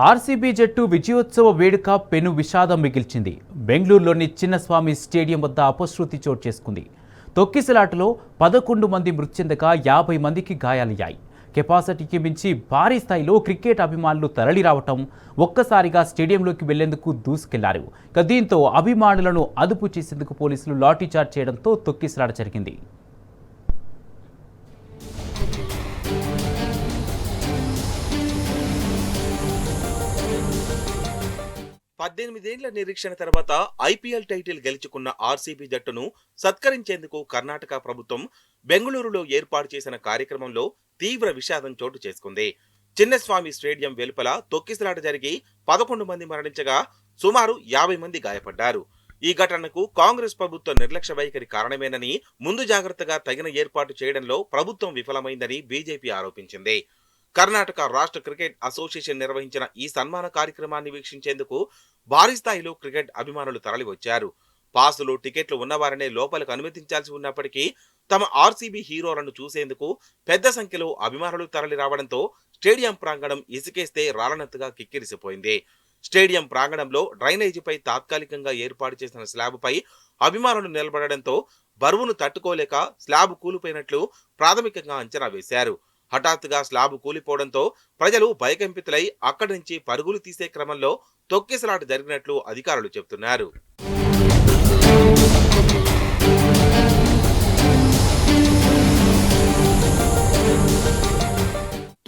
RCB జట్టు విజయోత్సవ వేడుక పెను విషాదం మిగిల్చింది. బెంగళూరులోని చిన్నస్వామి స్టేడియం వద్ద అపశృతి చోటు చేసుకుంది. తొక్కిసలాటలో 11 మంది మృతి చెందగా 50 మందికి గాయాలయ్యాయి. కెపాసిటీకి మించి భారీ స్థాయిలో క్రికెట్ అభిమానులు తరలిరావటం ఒక్కసారిగా స్టేడియంలోకి వెళ్లేందుకు దూసుకెళ్లారు. దీంతో అభిమానులను అదుపు చేసేందుకు పోలీసులు లాఠీచార్జ్ చేయడంతో తొక్కిసలాట జరిగింది. 18 ఏళ్ల నిరీక్షణ తర్వాత ఐపీఎల్ టైటిల్ గెలుచుకున్న ఆర్సీబీ జట్టును సత్కరించేందుకు కర్ణాటక ప్రభుత్వం బెంగళూరులో ఏర్పాటు చేసిన కార్యక్రమంలో తీవ్ర విషాదం చోటు చేసుకుంది. చిన్నస్వామి స్టేడియం వెలుపల తొక్కిసలాట జరిగి 11 మంది మరణించగా సుమారు 50 మంది గాయపడ్డారు. ఈ ఘటనకు కాంగ్రెస్ ప్రభుత్వ నిర్లక్ష్య వైఖరి కారణమేనని, ముందు జాగ్రత్తగా తగిన ఏర్పాటు చేయడంలో ప్రభుత్వం విఫలమైందని బీజేపీ ఆరోపించింది. కర్ణాటక రాష్ట్ర క్రికెట్ అసోసియేషన్ నిర్వహించిన ఈ సన్మాన కార్యక్రమాన్ని వీక్షించేందుకు భారీ స్థాయిలో క్రికెట్ అభిమానులు తరలివచ్చారు. పాసులు, టికెట్లు ఉన్నవారనే లోపలకు అనుమతించాల్సి ఉన్నప్పటికీ తమ ఆర్సీబీ హీరోలను చూసేందుకు పెద్ద సంఖ్యలో అభిమానులు తరలి రావడంతో స్టేడియం ప్రాంగణం ఇసుకేస్తే రాలనట్టుగా కిక్కిరిసిపోయింది. స్టేడియం ప్రాంగణంలో డ్రైనేజీపై తాత్కాలికంగా ఏర్పాటు చేసిన స్లాబుపై అభిమానులు నిలబడడంతో బరువును తట్టుకోలేక స్లాబ్ కూలిపోయినట్లు ప్రాథమికంగా అంచనా వేశారు. హఠాత్తుగా స్లాబ్ కూలిపోవడంతో ప్రజలు భయకంపితులై అక్కడి నుంచి పరుగులు తీసే క్రమంలో తొక్కిసలాట జరిగినట్లు అధికారులు చెబుతున్నారు.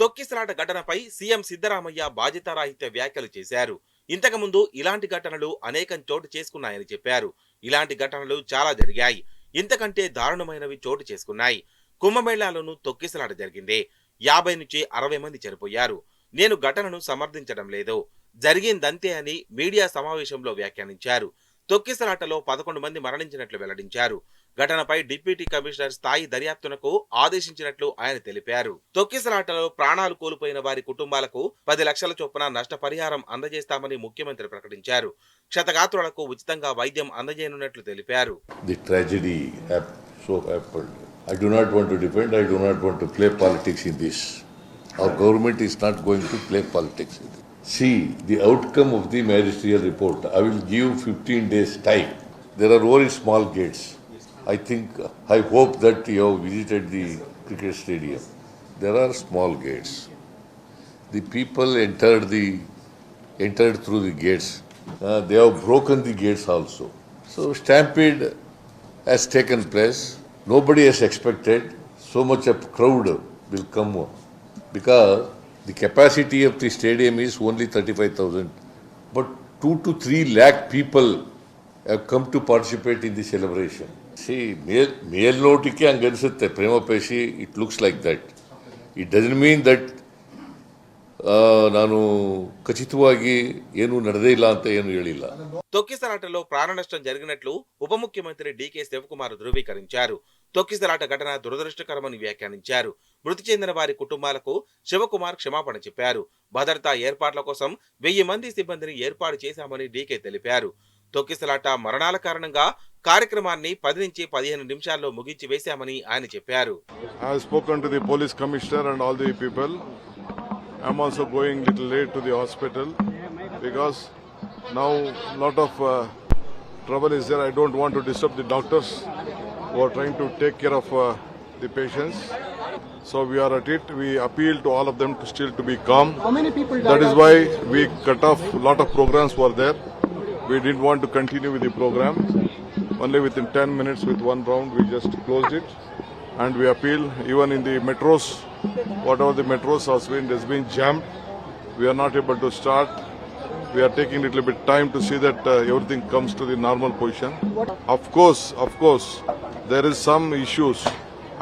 తొక్కిసలాట ఘటనపై సీఎం సిద్ధరామయ్య బాధ్యతారాహిత్య వ్యాఖ్యలు చేశారు. ఇంతకుముందు ఇలాంటి ఘటనలు అనేకం చోటు చేసుకున్నాయని చెప్పారు. ఇలాంటి ఘటనలు చాలా జరిగాయి, ఇంతకంటే దారుణమైనవి చోటు చేసుకున్నాయి. కుంభమేళాలోనూ తొక్కిసలాట జరిగింది. 50 నుంచి 60 మంది చనిపోయారు. నేను ఘటనను సమర్థించడం లేదు, జరిగిందంతే అని మీడియా సమావేశంలో వ్యాఖ్యానించారు. తొక్కిసలాటలో 11 మంది మరణించినట్లు వెల్లడించారు. ఘటనపై డిప్యూటీ కమిషనర్ స్థాయి దర్యాప్తునకు ఆదేశించినట్లు ఆయన తెలిపారు. తొక్కిసలాటలో ప్రాణాలు కోల్పోయిన వారి కుటుంబాలకు 10 లక్షల చొప్పున నష్టపరిహారం అందజేస్తామని ముఖ్యమంత్రి ప్రకటించారు. క్షతగాత్రులకు ఉచితంగా వైద్యం అందజేయనున్నట్లు తెలిపారు. I do not want to defend, I do not want to play politics in this. Our government is not going to play politics in this. See, the outcome of the magisterial report, I will give 15 days time. There are very small gates. I hope that you have visited the cricket stadium. There are small gates. The people entered through the gates. They have broken the gates also. So stampede has taken place. Nobody has expected so much of crowd will come because the capacity of the stadium is only 35,000. But 2 to 3 lakh people have come to participate in the celebration. See, male notike anganiಸುತ್ತೆ prema facie it looks like that. It doesn't mean that ನಾನು ಖಚಿತವಾಗಿ ಏನು ನಡೆದೇ ಇಲ್ಲ ಅಂತ ಏನು ಹೇಳಿಲ್ಲ. తొక్కిసలాటలో ప్రాణ నష్టం జరిగినట్లు ఉప ముఖ్యమంత్రి డీకే శివకుమార్ ధృవీకరించారు. తొక్కిసలాట ఘటన దురదృష్టకరమని వ్యాఖ్యానించారు. మృతి చెందిన వారి కుటుంబాలకు శివకుమార్ క్షమాపణ చెప్పారు. భద్రతా ఏర్పాట్ల కోసం 1000 మంది సిబ్బందిని ఏర్పాటు చేశామని డీకే తెలిపారు. తొక్కిసలాట మరణాల కారణంగా కార్యక్రమాన్ని 10 నుంచి 15 నిమిషాల్లో ముగించి వేశామని ఆయన చెప్పారు. I'm also going little late to the hospital because now lot of trouble is there. I don't want to disturb the doctors who are trying to take care of the patients. So we are at it. We appeal to all of them to still to be calm. How many people died? That is why we cut off lot of programs were there. We didn't want to continue with the program. Only within 10 minutes with one round we just closed it. And we appeal even in the metros, whatever the metros has been jammed. We are not able to start. We are taking a little bit time to see that everything comes to the normal position. Of course, there is some issues.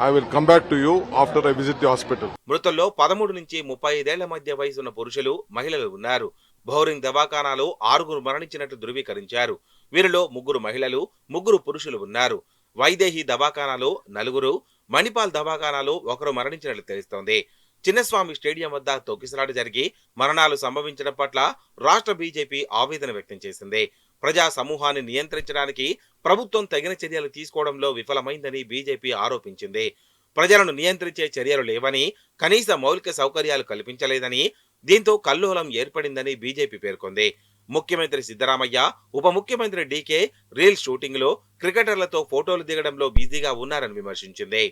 I will come back to you after I visit the hospital. మృతుల్లో 13 నుంచి 35 ఏళ్ల మధ్య వయసున్న పురుషులు, మహిళలు ఉన్నారు. Bowring దవాఖానాలో 6 మరణించినట్లు ధృవీకరించారు. వీరిలో 3 మహిళలు, 3 పురుషులు ఉన్నారు. వైదేహి దవాఖానాలో 4, మణిపాల్ దవాఖానాలో 1 మరణించినట్లు తెలుస్తోంది. చిన్నస్వామి స్టేడియం వద్ద తొక్కిసలాట జరిగి మరణాలు సంభవించడం పట్ల రాష్ట్ర బీజేపీ ఆవేదన వ్యక్తం చేసింది. ప్రజా సమూహాన్ని నియంత్రించడానికి ప్రభుత్వం తగిన చర్యలు తీసుకోవడంలో విఫలమైందని బీజేపీ ఆరోపించింది. ప్రజలను నియంత్రించే చర్యలు లేవని, కనీస మౌలిక సౌకర్యాలు కల్పించలేదని, దీంతో కల్లోలం ఏర్పడిందని బీజేపీ పేర్కొంది. ముఖ్యమంత్రి సిద్ధరామయ్య, ఉప ముఖ్యమంత్రి డీకే రీల్ షూటింగ్ లో క్రికెటర్లతో ఫోటోలు దిగడంలో బిజీగా ఉన్నారని విమర్శించింది.